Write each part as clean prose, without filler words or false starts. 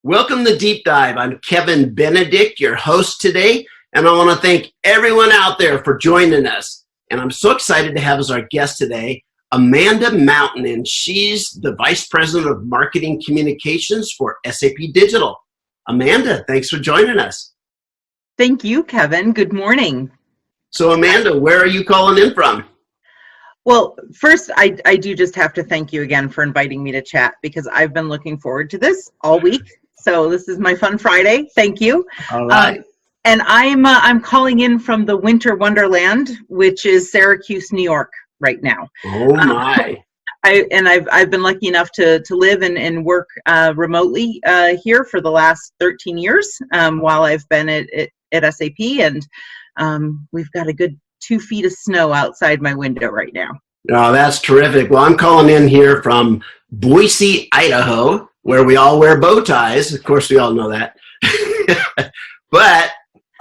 Welcome to Deep Dive. I'm Kevin Benedict, your host today, and I want to thank everyone out there for joining us. And I'm so excited to have as our guest today, Amanda Mountain, and she's the Vice President of Marketing Communications for SAP Digital. Amanda, thanks for joining us. Thank you, Kevin. Good morning. So Amanda, where are you calling in from? Well, first, I do just have to thank you again for inviting me to chat because I've been looking forward to this all week. So this is my fun Friday. Thank you. All right. And I'm calling in from the Winter Wonderland, which is Syracuse, New York, right now. Oh my! I've been lucky enough to live and work remotely here for the last 13 years while I've been at SAP, and we've got a good 2 feet of snow outside my window right now. Oh, that's terrific. Well, I'm calling in here from Boise, Idaho, where we all wear bow ties. Of course, we all know that. But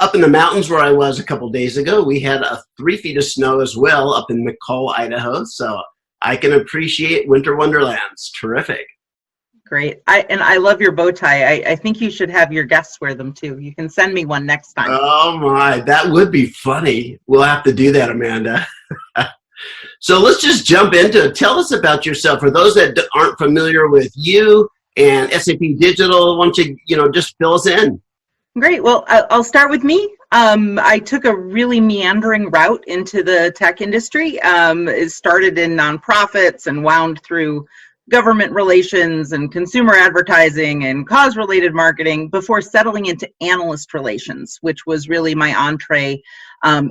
up in the mountains where I was a couple days ago, we had 3 feet of snow as well up in McCall, Idaho. So I can appreciate Winter Wonderlands. Terrific. Great. I love your bow tie. I think you should have your guests wear them too. You can send me one next time. Oh my, that would be funny. We'll have to do that, Amanda. So let's just jump into it. Tell us about yourself. For those that aren't familiar with you and SAP Digital, why don't you just fill us in? Great. Well, I'll start with me. I took a really meandering route into the tech industry. It started in nonprofits and wound through government relations and consumer advertising and cause-related marketing before settling into analyst relations, which was really my entree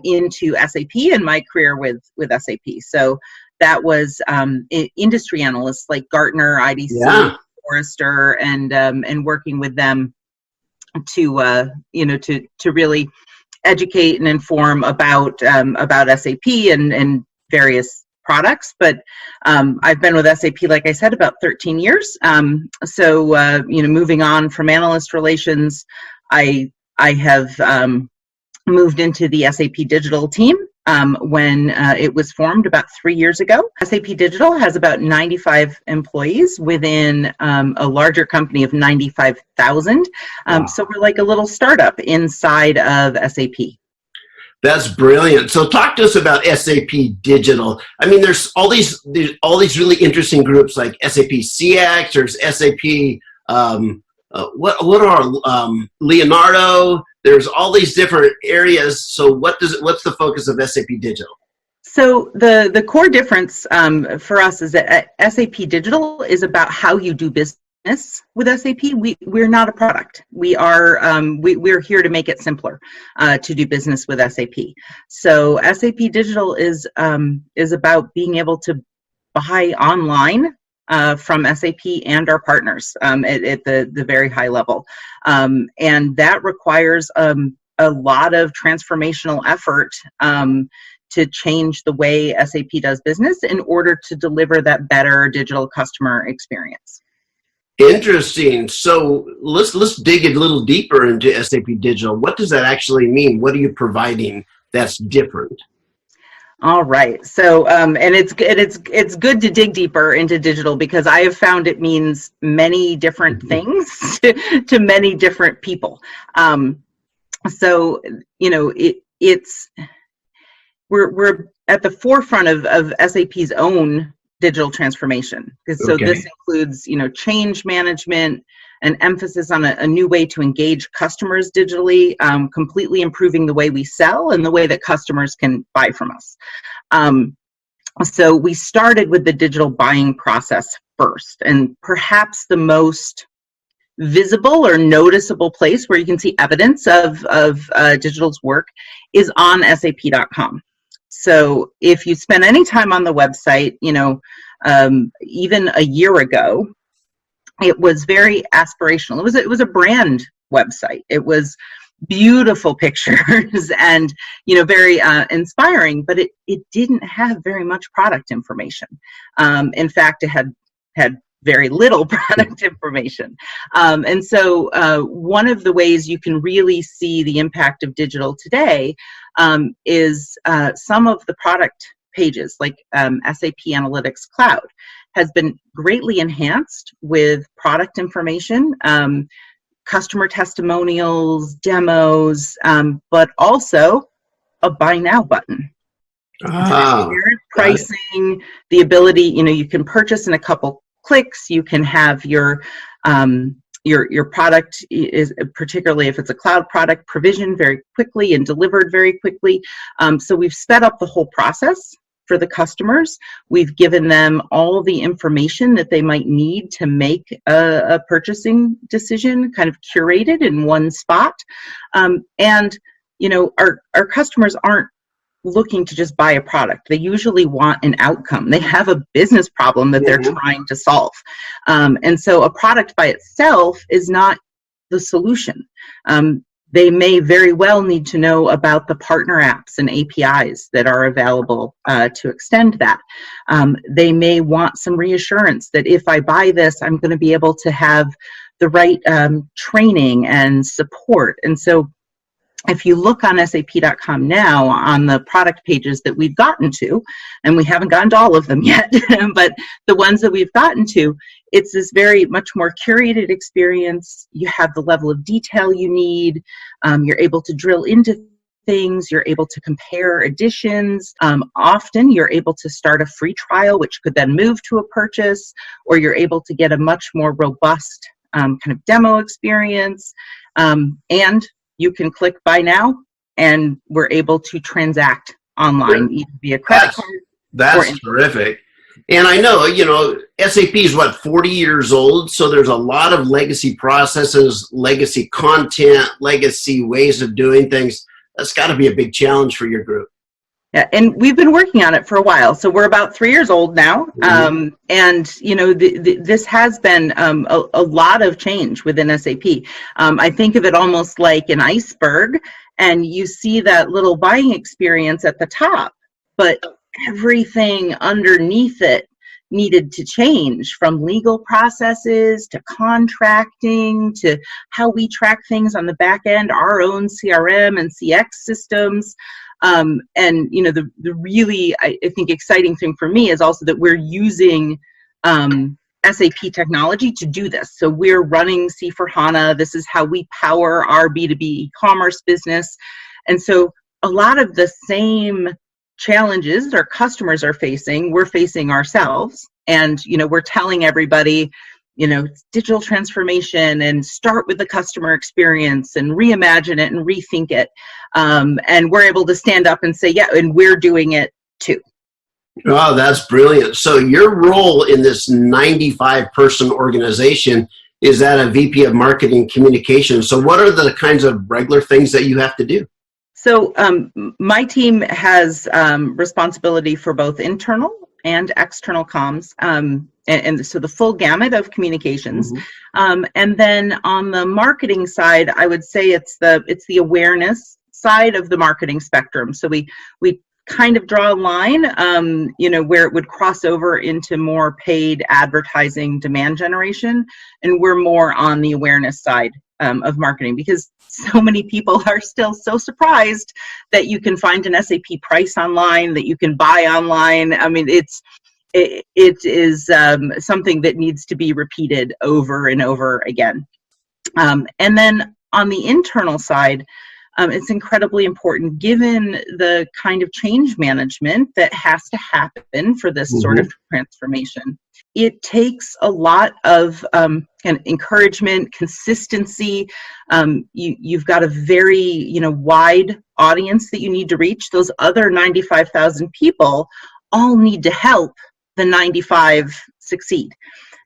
into SAP and my career with SAP. So that was industry analysts like Gartner, IDC, Forrester, and working with them to really educate and inform about SAP and various products. But I've been with SAP, like I said, about 13 years. Moving on from analyst relations, I have moved into the SAP Digital team when it was formed about 3 years ago. SAP Digital has about 95 employees within a larger company of 95,000. Wow. So we're like a little startup inside of SAP. That's brilliant. So talk to us about SAP Digital. I mean, there's all these really interesting groups like SAP CX, there's SAP, Leonardo. There's all these different areas. So what's the focus of SAP Digital? So the core difference for us is that SAP Digital is about how you do business with SAP. We're not a product. We're here to make it simpler to do business with SAP. So SAP Digital is about being able to buy online from SAP and our partners at the very high level, and that requires a lot of transformational effort to change the way SAP does business in order to deliver that better digital customer experience. Interesting. So let's dig a little deeper into SAP Digital. What does that actually mean? What are you providing that's different? All right. So and it's good to dig deeper into digital because I have found it means many different things to many different people. We're at the forefront of SAP's own digital transformation. So this includes, change management, an emphasis on a new way to engage customers digitally, completely improving the way we sell and the way that customers can buy from us. So we started with the digital buying process first, and perhaps the most visible or noticeable place where you can see evidence of digital's work is on SAP.com. So if you spend any time on the website, even a year ago, it was very aspirational. It was a brand website. It was beautiful pictures and very inspiring, but it didn't have very much product information. In fact, it had very little product information. And so one of the ways you can really see the impact of digital today is some of the product pages, like SAP Analytics Cloud, has been greatly enhanced with product information. customer testimonials, demos, but also a buy now button. Transparent pricing, the ability, you can purchase in a couple clicks. You can have your product, is particularly if it's a cloud product, provisioned very quickly and delivered very quickly. So we've sped up the whole process for the customers. We've given them all the information that they might need to make a purchasing decision, kind of curated in one spot. And our customers aren't looking to just buy a product. They usually want an outcome. They have a business problem that they're trying to solve. And so a product by itself is not the solution. They may very well need to know about the partner apps and APIs that are available to extend that. They may want some reassurance that if I buy this, I'm going to be able to have the right training and support. And so if you look on SAP.com now on the product pages that we've gotten to, and we haven't gotten to all of them yet, but the ones that we've gotten to, it's this very much more curated experience. You have the level of detail you need. You're able to drill into things. You're able to compare editions. Often you're able to start a free trial, which could then move to a purchase, or you're able to get a much more robust kind of demo experience. And you can click buy now, and we're able to transact online, either via credit card. That's terrific. And I know, SAP is 40 years old, so there's a lot of legacy processes, legacy content, legacy ways of doing things. That's got to be a big challenge for your group. Yeah, and we've been working on it for a while. So we're about 3 years old now. And, this has been a lot of change within SAP. I think of it almost like an iceberg, and you see that little buying experience at the top, but everything underneath it needed to change, from legal processes to contracting to how we track things on the back end, our own CRM and CX systems. And the really, I think, exciting thing for me is also that we're using SAP technology to do this. So we're running C4HANA. This is how we power our B2B e-commerce business. And so a lot of the same challenges that our customers are facing, we're facing ourselves. And, we're telling everybody, digital transformation, and start with the customer experience and reimagine it and rethink it. And we're able to stand up and say, yeah, and we're doing it too. Oh, that's brilliant. So your role in this 95-person organization is that a VP of Marketing Communications. So what are the kinds of regular things that you have to do? So my team has responsibility for both internal and external comms. And so the full gamut of communications. And then on the marketing side, I would say it's the awareness side of the marketing spectrum. So we kind of draw a line, where it would cross over into more paid advertising demand generation. And we're more on the awareness side of marketing, because so many people are still so surprised that you can find an SAP price online, that you can buy online. I mean, it is something that needs to be repeated over and over again. And then on the internal side, it's incredibly important, given the kind of change management that has to happen for this sort of transformation. It takes a lot of kind of encouragement, consistency. You've got a very wide audience that you need to reach. Those other 95,000 people all need to help the 95 succeed.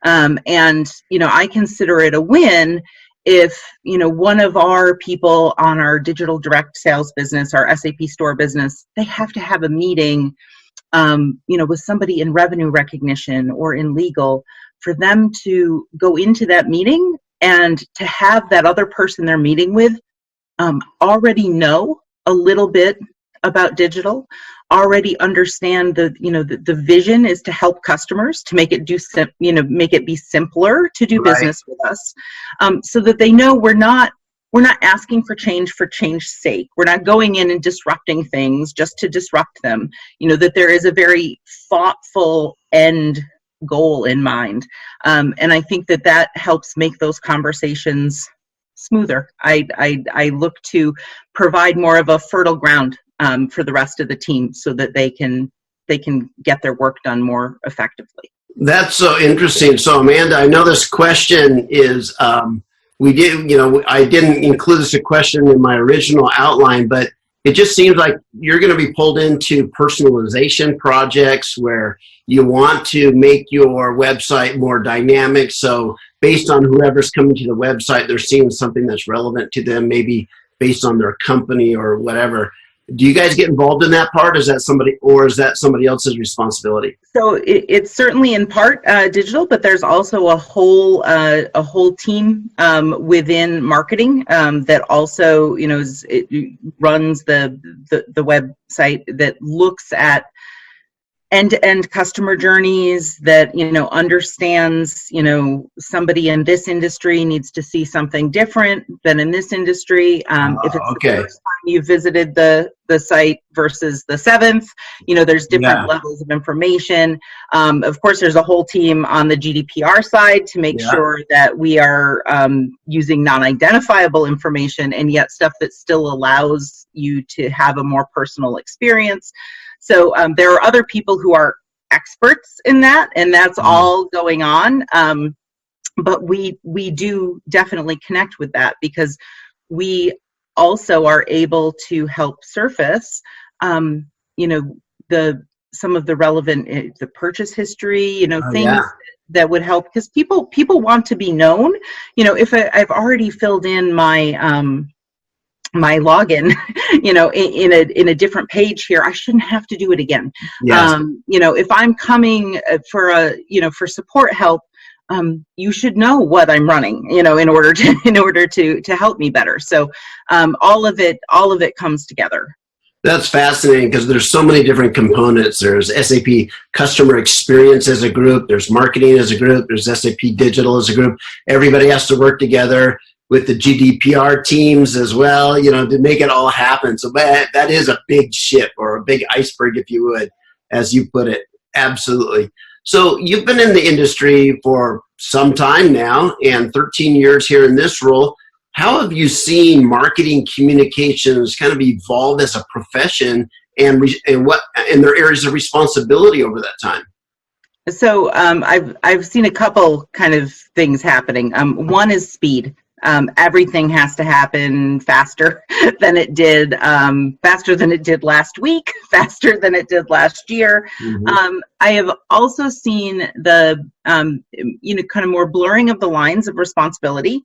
And I consider it a win if one of our people on our digital direct sales business, our SAP store business, they have to have a meeting with somebody in revenue recognition or in legal, for them to go into that meeting and to have that other person they're meeting with already know a little bit about digital, already understand the vision is to help customers, to make it make it be simpler to do business with us, so that they know we're not asking for change's sake. We're not going in and disrupting things just to disrupt them. That there is a very thoughtful end goal in mind. And I think that helps make those conversations smoother. I look to provide more of a fertile ground for the rest of the team so that they can get their work done more effectively. That's so interesting. So Amanda, I know this question is, I didn't include this question in my original outline, but it just seems like you're going to be pulled into personalization projects where you want to make your website more dynamic. So based on whoever's coming to the website, they're seeing something that's relevant to them, maybe based on their company or whatever. Do you guys get involved in that part? Is that somebody else's responsibility? So it's certainly in part digital, but there's also a whole team within marketing that also, it runs the website, that looks at end-to-end customer journeys, that understands somebody in this industry needs to see something different than in this industry. If it's the first time you visited the site versus the seventh, there's different levels of information. Of course, there's a whole team on the GDPR side to make sure that we are using non-identifiable information, and yet stuff that still allows you to have a more personal experience. So there are other people who are experts in that, and that's all going on. But we do definitely connect with that, because we also are able to help surface, some of the relevant, the purchase history, things that would help, because people want to be known. If I've already filled in my my login, in a different page here, I shouldn't have to do it again. Yes. If I'm coming for support help, you should know what I'm running, in order to help me better. So all of it comes together. That's fascinating, because there's so many different components. There's SAP customer experience as a group. There's marketing as a group. There's SAP Digital as a group. Everybody has to work together with the GDPR teams as well, to make it all happen. So that is a big ship, or a big iceberg, if you would, as you put it. Absolutely. So you've been in the industry for some time now, and 13 years here in this role. How have you seen marketing communications kind of evolve as a profession, and their areas of responsibility over that time? So I've seen a couple kind of things happening. One is speed. Everything has to happen faster than it did last week, faster than it did last year. Mm-hmm. I have also seen the, kind of more blurring of the lines of responsibility,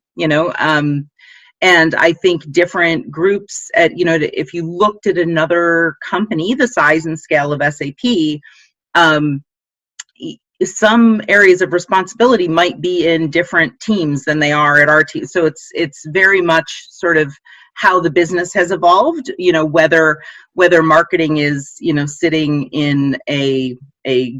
and I think different groups if you looked at another company the size and scale of SAP, some areas of responsibility might be in different teams than they are at our team. So it's very much sort of how the business has evolved, whether marketing is, sitting in a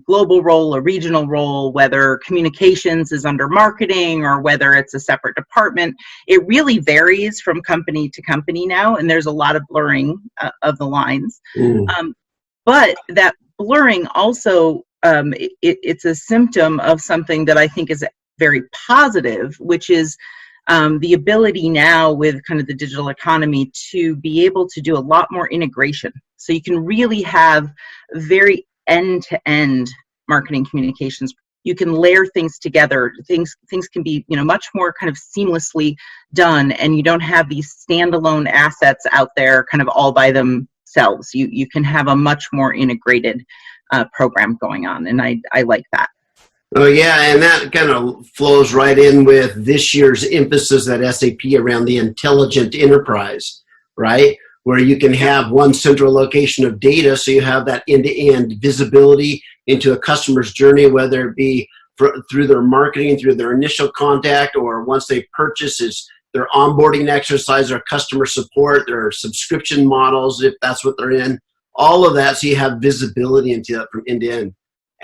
global role, a regional role, whether communications is under marketing, or whether it's a separate department. It really varies from company to company now, and there's a lot of blurring of the lines. But that blurring also, it's a symptom of something that I think is very positive, which is the ability now with kind of the digital economy to be able to do a lot more integration. So you can really have very end-to-end marketing communications. You can layer things together. Things can be, much more kind of seamlessly done, and you don't have these standalone assets out there kind of all by themselves. You can have a much more integrated program going on, and I like that. Oh yeah, and that kind of flows right in with this year's emphasis at SAP around the intelligent enterprise, right? Where you can have one central location of data, so you have that end-to-end visibility into a customer's journey, whether it be through their marketing, through their initial contact, or once they purchase, is their onboarding exercise, their customer support, their subscription models, if that's what they're in. All of that, so you have visibility into that from end to end.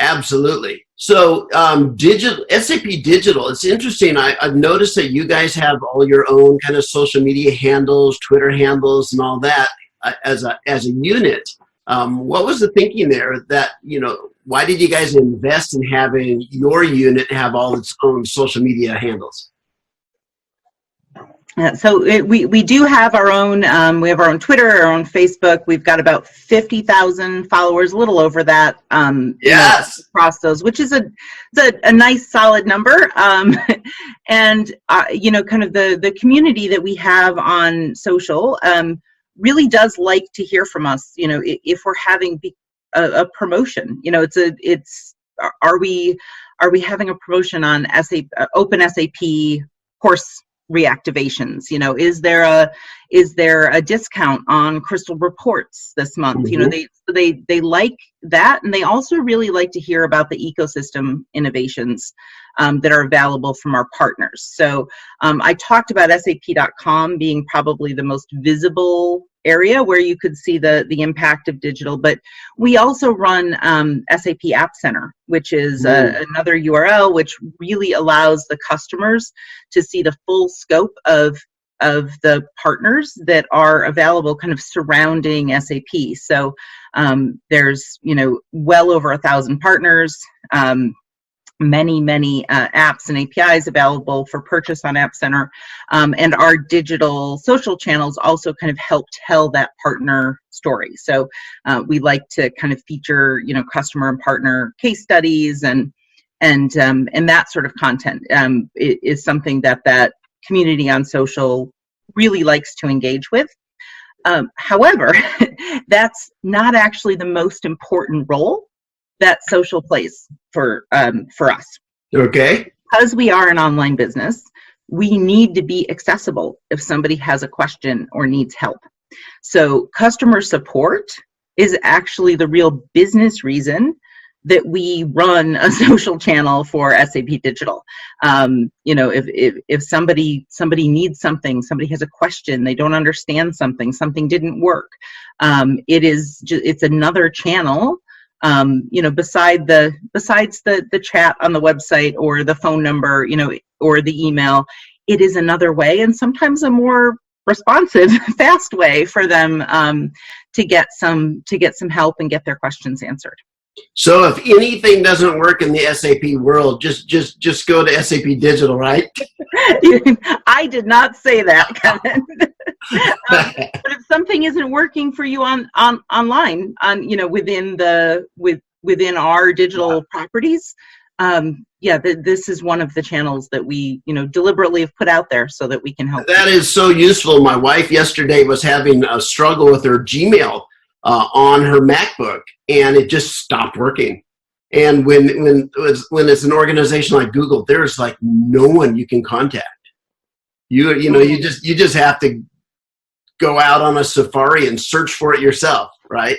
Absolutely. So SAP Digital, it's interesting. I've noticed that you guys have all your own kind of social media handles, Twitter handles, and all that as a unit. What was the thinking there? That, why did you guys invest in having your unit have all its own social media handles? We do have our own, we have our own Twitter, our own Facebook. We've got about 50,000 followers, a little over that, Yes. across those, which is a nice solid number. And, kind of the community that we have on social really does like to hear from us, if we're having a promotion, are we having a promotion on SAP, open SAP course reactivations? Is there a discount on Crystal Reports this month? Mm-hmm. They like that, and they also really like to hear about the ecosystem innovations that are available from our partners. So I talked about SAP.com being probably the most visible area where you could see the impact of digital, but we also run SAP App Center, which is another URL which really allows the customers to see the full scope of the partners that are available kind of surrounding SAP. So there's well over 1,000 partners, many apps and APIs available for purchase on App Center, and our digital social channels also kind of help tell that partner story. So we like to kind of feature customer and partner case studies and that sort of content is something that community on social really likes to engage with. However, that's not actually the most important role that social plays for us. Okay. Because we are an online business, we need to be accessible if somebody has a question or needs help. So customer support is actually the real business reason that we run a social channel for SAP Digital. If somebody needs something, somebody has a question, they don't understand something didn't work, it's another channel. Besides the chat on the website or the phone number, or the email, it is another way, and sometimes a more responsive, fast way for them to get some help and get their questions answered. So if anything doesn't work in the SAP world, just go to SAP Digital, right? I did not say that, Kevin. But if something isn't working for you online, within our digital properties, this is one of the channels that we deliberately have put out there so that we can help. That is so useful. My wife yesterday was having a struggle with her Gmail on her MacBook, and it just stopped working. And when it's an organization like Google, there's like no one you can contact. You just have to go out on a safari and search for it yourself, right?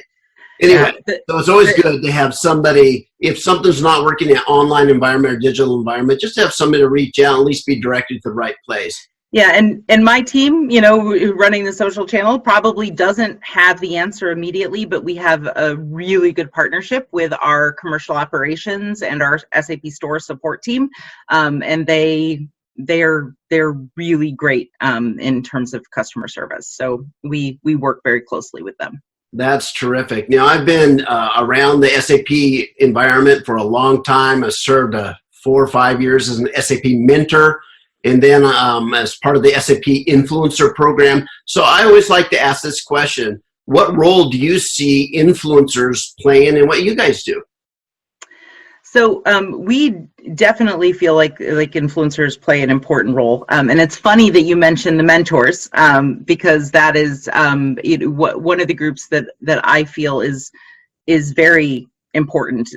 Anyway, so it's always good to have somebody, if something's not working in an online environment or digital environment, just have somebody to reach out and at least be directed to the right place. Yeah, and my team, running the social channel probably doesn't have the answer immediately, but we have a really good partnership with our commercial operations and our SAP store support team, and they're really great in terms of customer service. So we work very closely with them. That's terrific. Now, I've been around the SAP environment for a long time. I served 4 or 5 years as an SAP mentor, and then as part of the SAP influencer program. So I always like to ask this question: what role do you see influencers playing in what you guys do? So we definitely feel like influencers play an important role, and it's funny that you mentioned the mentors, because that is one of the groups that I feel is very important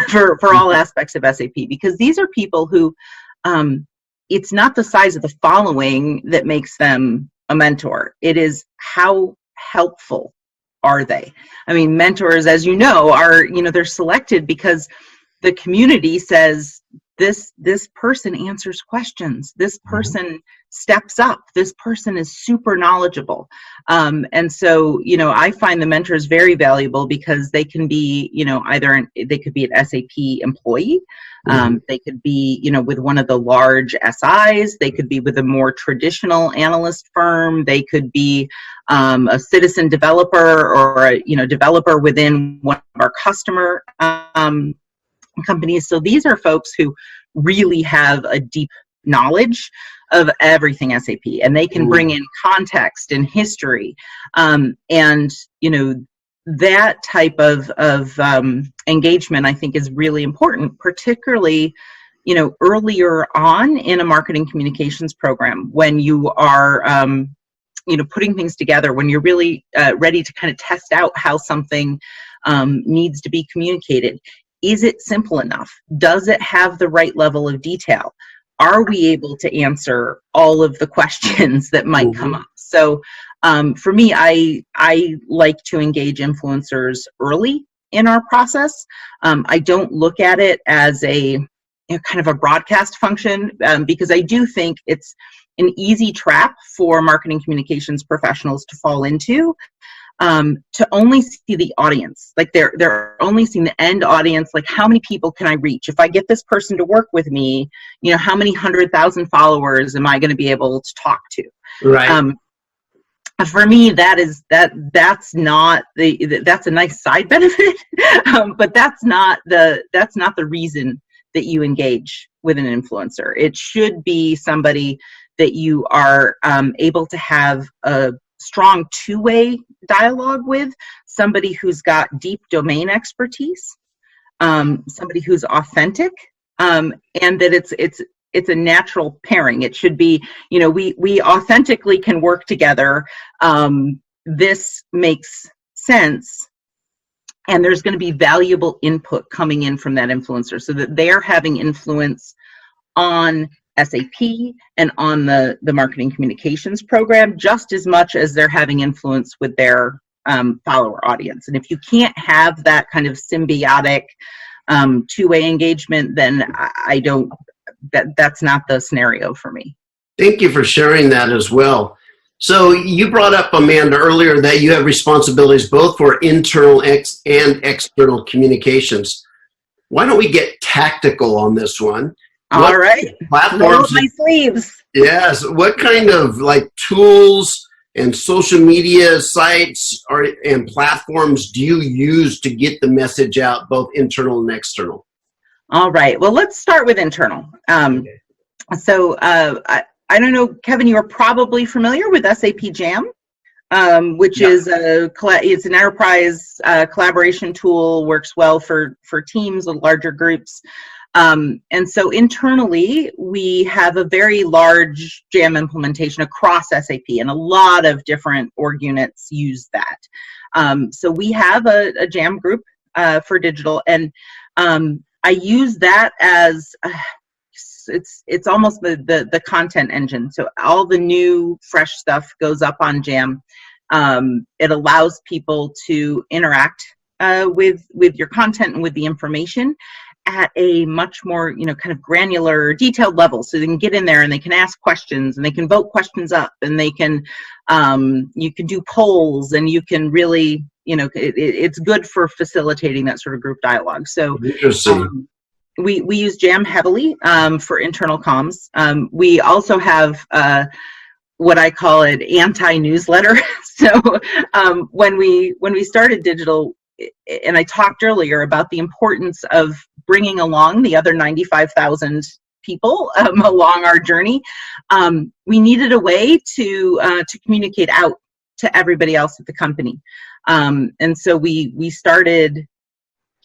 for all aspects of SAP, because these are people who it's not the size of the following that makes them a mentor. It is how helpful are they. I mean, mentors, as you know, are they're selected because the community says this person answers questions, this person steps up, this person is super knowledgeable, and so I find the mentors very valuable because they can be either they could be an SAP employee, they could be with one of the large SIs, they could be with a more traditional analyst firm, they could be a citizen developer or a developer within one of our customer companies. So these are folks who really have a deep knowledge of everything SAP, and they can bring in context and history, and that type of engagement, I think, is really important, particularly earlier on in a marketing communications program, when you are putting things together, when you're really ready to kind of test out how something needs to be communicated. Is it simple enough? Does it have the right level of detail? Are we able to answer all of the questions that might come up? So for me, I like to engage influencers early in our process. I don't look at it as a kind of a broadcast function, because I do think it's an easy trap for marketing communications professionals to fall into, to only see the audience. Like they're only seeing the end audience. Like, how many people can I reach? If I get this person to work with me, how many 100,000 followers am I going to be able to talk to? Right. For me, that's not that's a nice side benefit, but that's not the reason that you engage with an influencer. It should be somebody that you are able to have a strong two-way dialogue with, somebody who's got deep domain expertise, somebody who's authentic, and that it's a natural pairing. It should be, we authentically can work together. This makes sense. And there's going to be valuable input coming in from that influencer, so that they're having influence on SAP and on the marketing communications program just as much as they're having influence with their follower audience. And if you can't have that kind of symbiotic two-way engagement, then that's not the scenario for me. Thank you for sharing that as well. So you brought up, Amanda, earlier that you have responsibilities both for internal and external communications. Why don't we get tactical on this one? All right. Platforms. Roll up my sleeves. Yes. What kind of tools and social media sites and platforms do you use to get the message out, both internal and external? All right. Well, let's start with internal. Okay. So I don't know, Kevin, you are probably familiar with SAP Jam, which is it's an enterprise collaboration tool, works well for teams with larger groups. And so internally, we have a very large Jam implementation across SAP, and a lot of different org units use that. So we have a Jam group for digital, and I use that as it's almost the content engine. So all the new fresh stuff goes up on Jam. It allows people to interact with your content and with the information at a much more kind of granular, detailed level. So they can get in there and they can ask questions, and they can vote questions up, and they can you can do polls, and you can really it's good for facilitating that sort of group dialogue. So we use Jam heavily for internal comms. We also have what I call an anti-newsletter. So when we started digital, and I talked earlier about the importance of bringing along the other 95,000 people along our journey, we needed a way to communicate out to everybody else at the company. And so we started.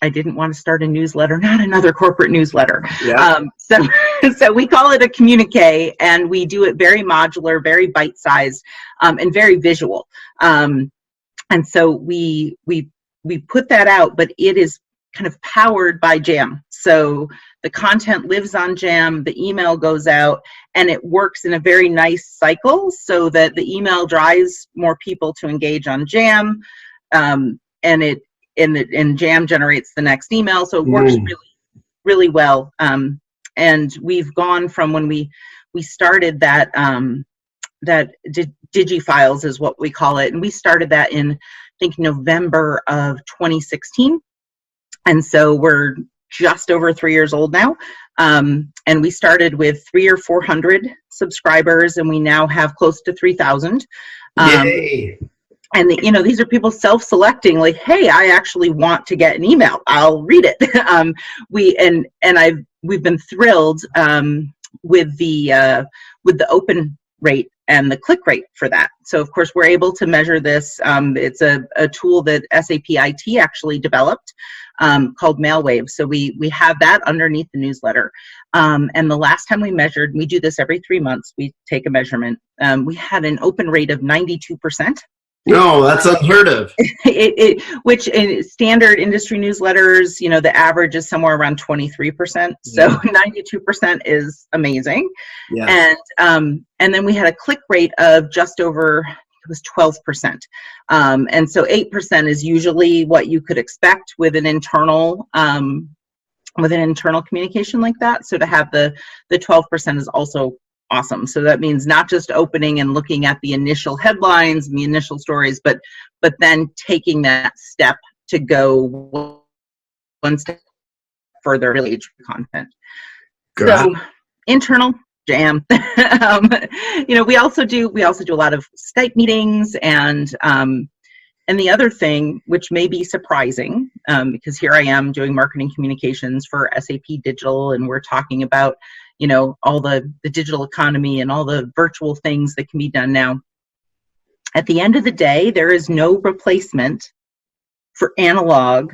I didn't want to start a newsletter, not another corporate newsletter. Yeah. So we call it a communique, and we do it very modular, very bite-sized, and very visual. And so we put that out, but it is kind of powered by Jam. So the content lives on Jam, the email goes out, and it works in a very nice cycle, so that the email drives more people to engage on Jam, and Jam generates the next email. So it works really, really well. And we've gone from when we started that DigiFiles is what we call it. And we started that in, I think, November of 2016. And so we're just over 3 years old now. And we started with 300 or 400 subscribers, and we now have close to 3,000. Yay. And these are people self-selecting, like, hey, I actually want to get an email. I'll read it. We've been thrilled with the open rate and the click rate for that. So of course we're able to measure this. It's a tool that SAP IT actually developed called MailWave. So we have that underneath the newsletter. And the last time we measured, we do this every 3 months, we take a measurement. We had an open rate of 92%. No, that's unheard of. Which in standard industry newsletters, the average is somewhere around 23%. So 92% is amazing. Yes. And then we had a click rate of just over, it was 12%. And so 8% is usually what you could expect with an internal communication like that. So to have the 12% is also awesome. So that means not just opening and looking at the initial headlines and the initial stories, but then taking that step to go one step further, really content. Good. So internal jam. We also do a lot of Skype meetings, and the other thing, which may be surprising, because here I am doing marketing communications for SAP Digital, and we're talking about all the digital economy and all the virtual things that can be done now. At the end of the day, there is no replacement for analog,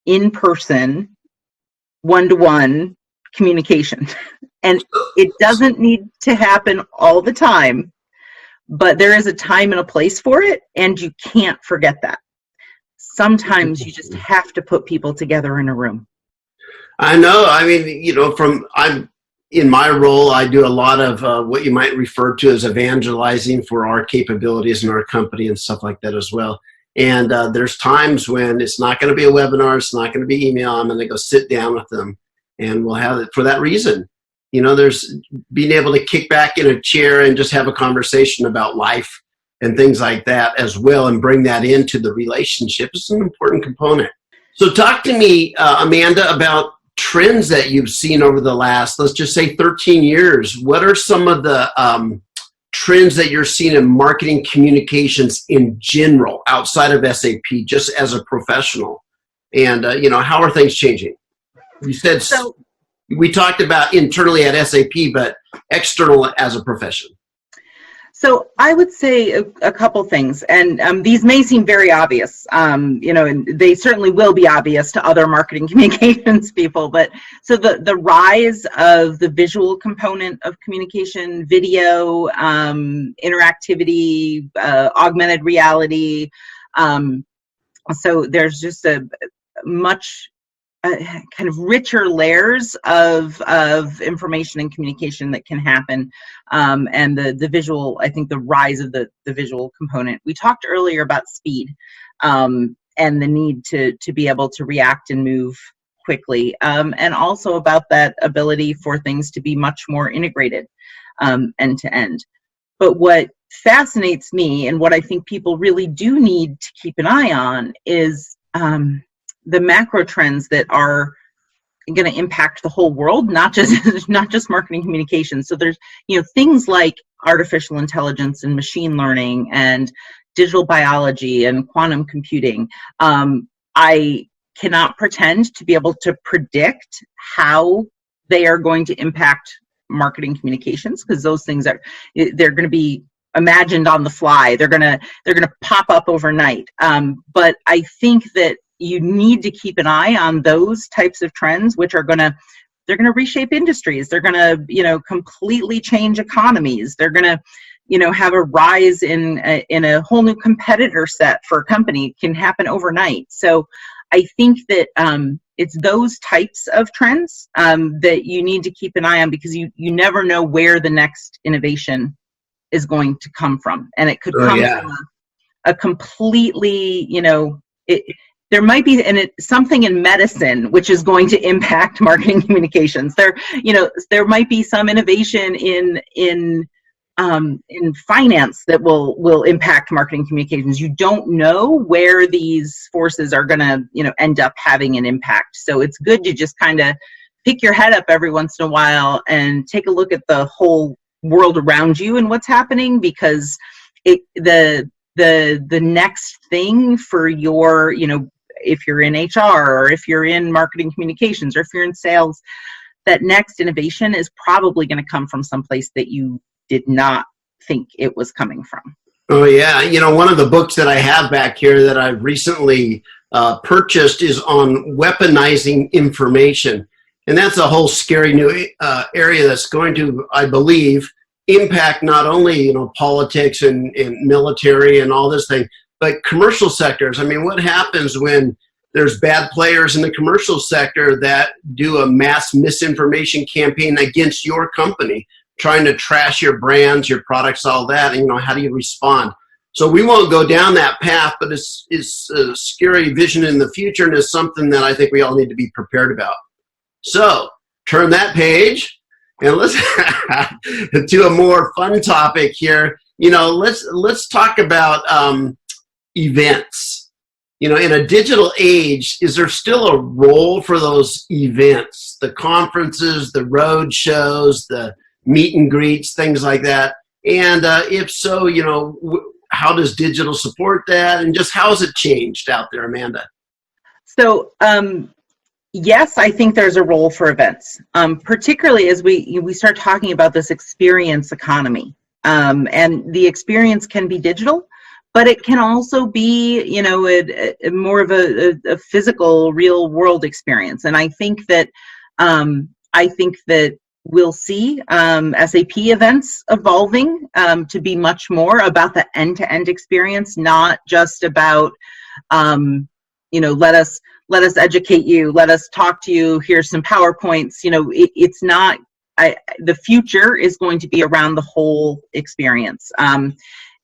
in-person, one-to-one communication. And it doesn't need to happen all the time, but there is a time and a place for it, and you can't forget that. Sometimes you just have to put people together in a room. I know. I mean, in my role, I do a lot of what you might refer to as evangelizing for our capabilities in our company and stuff like that as well. And there's times when it's not going to be a webinar, it's not going to be email. I'm going to go sit down with them, and we'll have it for that reason. There's being able to kick back in a chair and just have a conversation about life and things like that as well, and bring that into the relationship is an important component. So talk to me, Amanda, about trends that you've seen over the last, let's just say 13 years. What are some of the trends that you're seeing in marketing communications in general, outside of SAP, just as a professional? And, how are things changing? You said, we talked about internally at SAP, but external as a profession. So I would say a couple things, and these may seem very obvious, and they certainly will be obvious to other marketing communications people, but so the rise of the visual component of communication, video, interactivity, augmented reality, so there's just a much kind of richer layers of information and communication that can happen, and the visual, I think the rise of the visual component. We talked earlier about speed, and the need to be able to react and move quickly, and also about that ability for things to be much more integrated end to end. But what fascinates me, and what I think people really do need to keep an eye on, is the macro trends that are going to impact the whole world, not just marketing communications. So there's things like artificial intelligence and machine learning and digital biology and quantum computing. I cannot pretend to be able to predict how they are going to impact marketing communications, because those things they're going to be imagined on the fly. They're going to pop up overnight. But I think that you need to keep an eye on those types of trends, which are they're going to reshape industries. They're going to, completely change economies. They're going to, have a rise in a whole new competitor set for a company. It can happen overnight. So I think that it's those types of trends that you need to keep an eye on, because you never know where the next innovation is going to come from. And it could come from a completely, there might be something in medicine which is going to impact marketing communications. There might be some innovation in finance that will impact marketing communications. You don't know where these forces are going to end up having an impact. So it's good to just kind of pick your head up every once in a while and take a look at the whole world around you and what's happening, because the next thing for your, if you're in HR, or if you're in marketing communications, or if you're in sales, that next innovation is probably going to come from someplace that you did not think it was coming from. Oh yeah, one of the books that I have back here that I've recently purchased is on weaponizing information. And that's a whole scary new area that's going to, I believe, impact not only politics and military and all this thing, but commercial sectors. I mean, what happens when there's bad players in the commercial sector that do a mass misinformation campaign against your company, trying to trash your brands, your products, all that? And, how do you respond? So we won't go down that path, but it's a scary vision in the future, and it's something that I think we all need to be prepared about. So turn that page and let's to a more fun topic here. Let's talk about events. In a digital age, is there still a role for those events, the conferences, the road shows, the meet and greets, things like that? And if so, how does digital support that? And just how has it changed out there, Amanda? So, yes, I think there's a role for events, particularly as we start talking about this experience economy. And the experience can be digital, but it can also be, a more of a physical, real world experience. And I think that we'll see SAP events evolving to be much more about the end-to-end experience, not just about, let us educate you, let us talk to you, here's some PowerPoints. It's not, the future is going to be around the whole experience.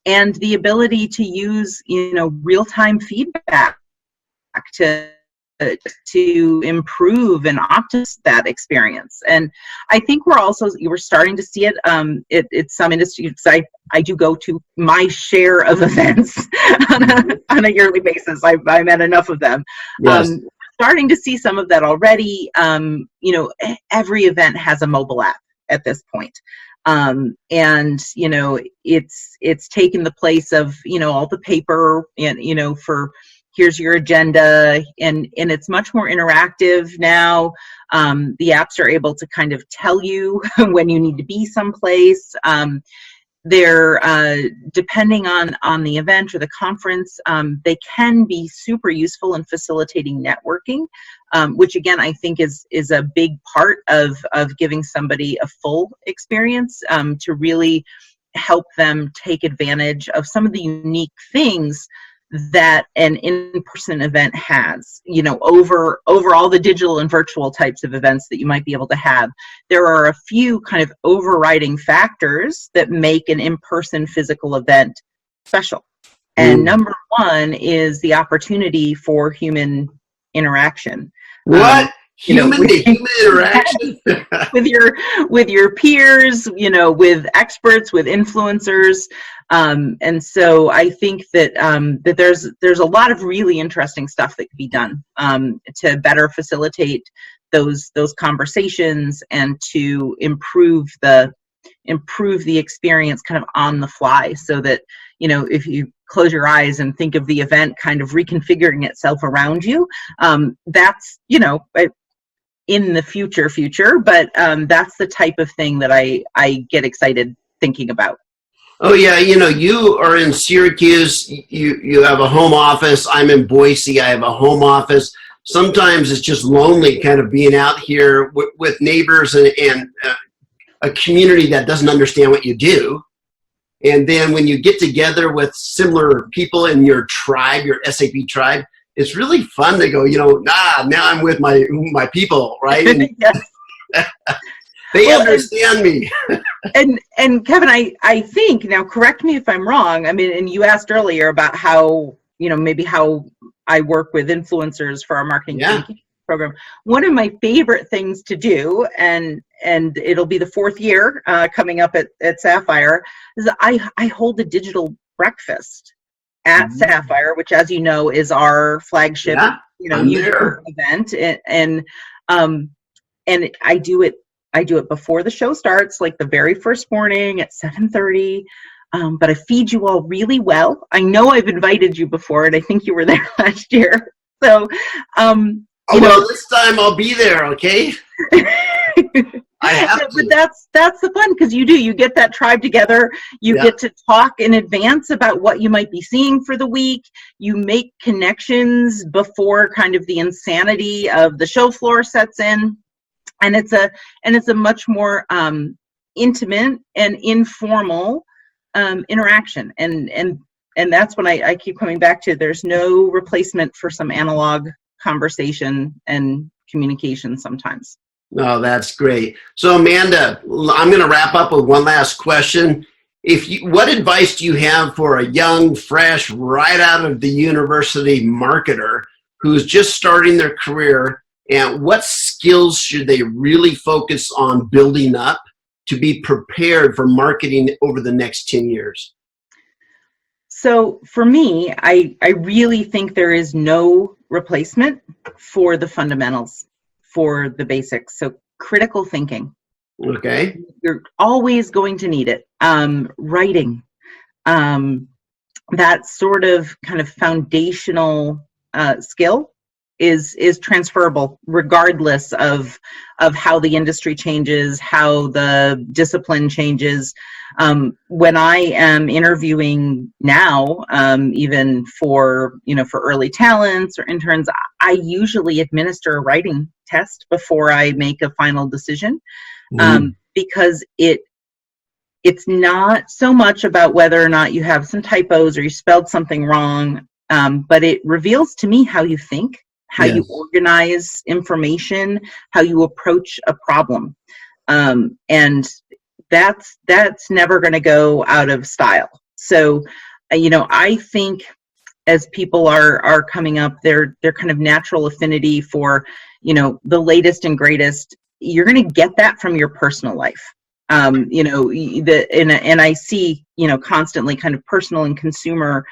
And the ability to use, real-time feedback to improve and optimize that experience. And I think we're starting to see it. It's some industries. I do go to my share of events on a yearly basis. I'm at enough of them. Yes. Starting to see some of that already. Every event has a mobile app at this point. And it's taken the place of all the paper and for here's your agenda, and it's much more interactive now. The apps are able to kind of tell you when you need to be someplace. They're depending on the event or the conference, they can be super useful in facilitating networking, which again I think is a big part of giving somebody a full experience, to really help them take advantage of some of the unique things that an in-person event has, over all the digital and virtual types of events that you might be able to have. There are a few kind of overriding factors that make an in-person physical event special. And number one is the opportunity for human interaction. What? Human interaction? with your peers, with experts, with influencers. And so I think that that there's a lot of really interesting stuff that could be done to better facilitate those conversations and to improve the experience kind of on the fly, so that if you close your eyes and think of the event kind of reconfiguring itself around you, that's in the future, but that's the type of thing that I get excited thinking about. Oh yeah, you are in Syracuse, you have a home office. I'm in Boise, I have a home office. Sometimes it's just lonely kind of being out here with neighbors and a community that doesn't understand what you do. And then when you get together with similar people in your tribe, your SAP tribe, it's really fun to go, now I'm with my people, right? And they understand me. and Kevin, I think, now correct me if I'm wrong, I mean, and you asked earlier about how, maybe how I work with influencers for our marketing communication program. One of my favorite things to do, and it'll be the 4th year coming up at Sapphire, is I hold a digital breakfast at Sapphire, which, as you know, is our flagship, user event, and I do it before the show starts, like the very first morning at 7:30. But I feed you all really well. I know I've invited you before, and I think you were there last year. So, this time I'll be there. Okay. I have to. But that's the fun, because you get that tribe together. You get to talk in advance about what you might be seeing for the week. You make connections before kind of the insanity of the show floor sets in, and it's a much more intimate and informal interaction, and that's when I keep coming back to, there's no replacement for some analog conversation and communication sometimes. No, that's great. So Amanda, I'm going to wrap up with one last question. What advice do you have for a young, fresh, right out of the university marketer who's just starting their career, and what skills should they really focus on building up to be prepared for marketing over the next 10 years? So for me, I really think there is no replacement for the fundamentals, for the basics. So critical thinking. Okay. You're always going to need it. Writing, that sort of kind of foundational skill is transferable regardless of how the industry changes, how the discipline changes. When I am interviewing now, even for early talents or interns, I usually administer a writing test before I make a final decision, because it's not so much about whether or not you have some typos or you spelled something wrong, but it reveals to me how you think, how you organize information, how you approach a problem, and that's never going to go out of style. So, I think as people are coming up, their kind of natural affinity for, the latest and greatest, you're going to get that from your personal life. And I see, constantly kind of personal and consumer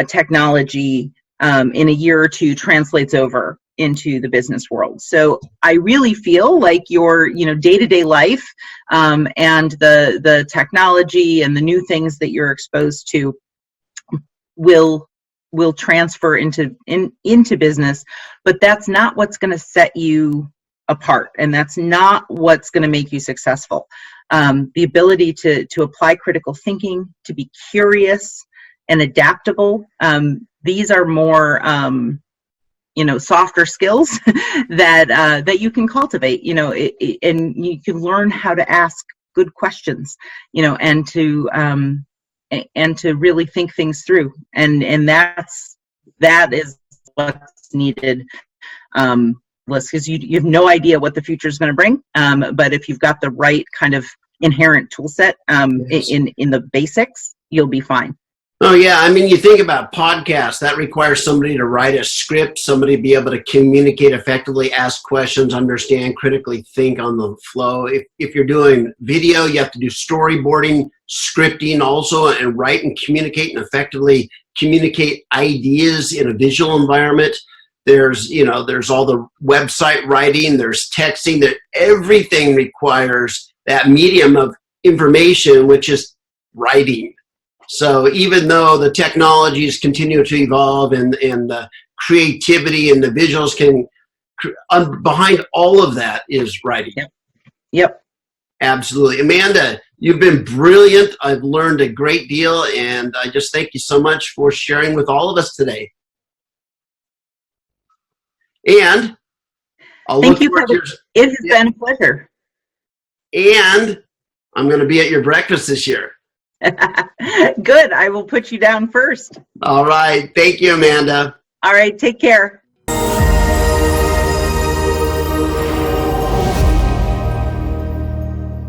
technology in a year or two translates over into the business world. So I really feel like your day-to-day life and the technology and the new things that you're exposed to will transfer into business, but that's not what's going to set you apart, and that's not what's going to make you successful. The ability to apply critical thinking, to be curious and adaptable, these are more softer skills that you can cultivate, and you can learn how to ask good questions, and to really think things through, and that is what's needed. Because you have no idea what the future is going to bring, but if you've got the right kind of inherent tool set in the basics, you'll be fine. Oh, yeah. I mean, you think about podcasts, that requires somebody to write a script, somebody to be able to communicate effectively, ask questions, understand, critically think on the flow. If you're doing video, you have to do storyboarding, scripting also, and write and communicate and effectively communicate ideas in a visual environment. There's all the website writing, there's texting, that everything requires that medium of information, which is writing. So even though the technologies continue to evolve and the creativity and the visuals behind all of that is writing. Yep. Absolutely. Amanda, you've been brilliant. I've learned a great deal, and I just thank you so much for sharing with all of us today. And I'll thank you. It has been a pleasure. And I'm going to be at your breakfast this year. Good. I will put you down first. All right. Thank you, Amanda. All right. Take care.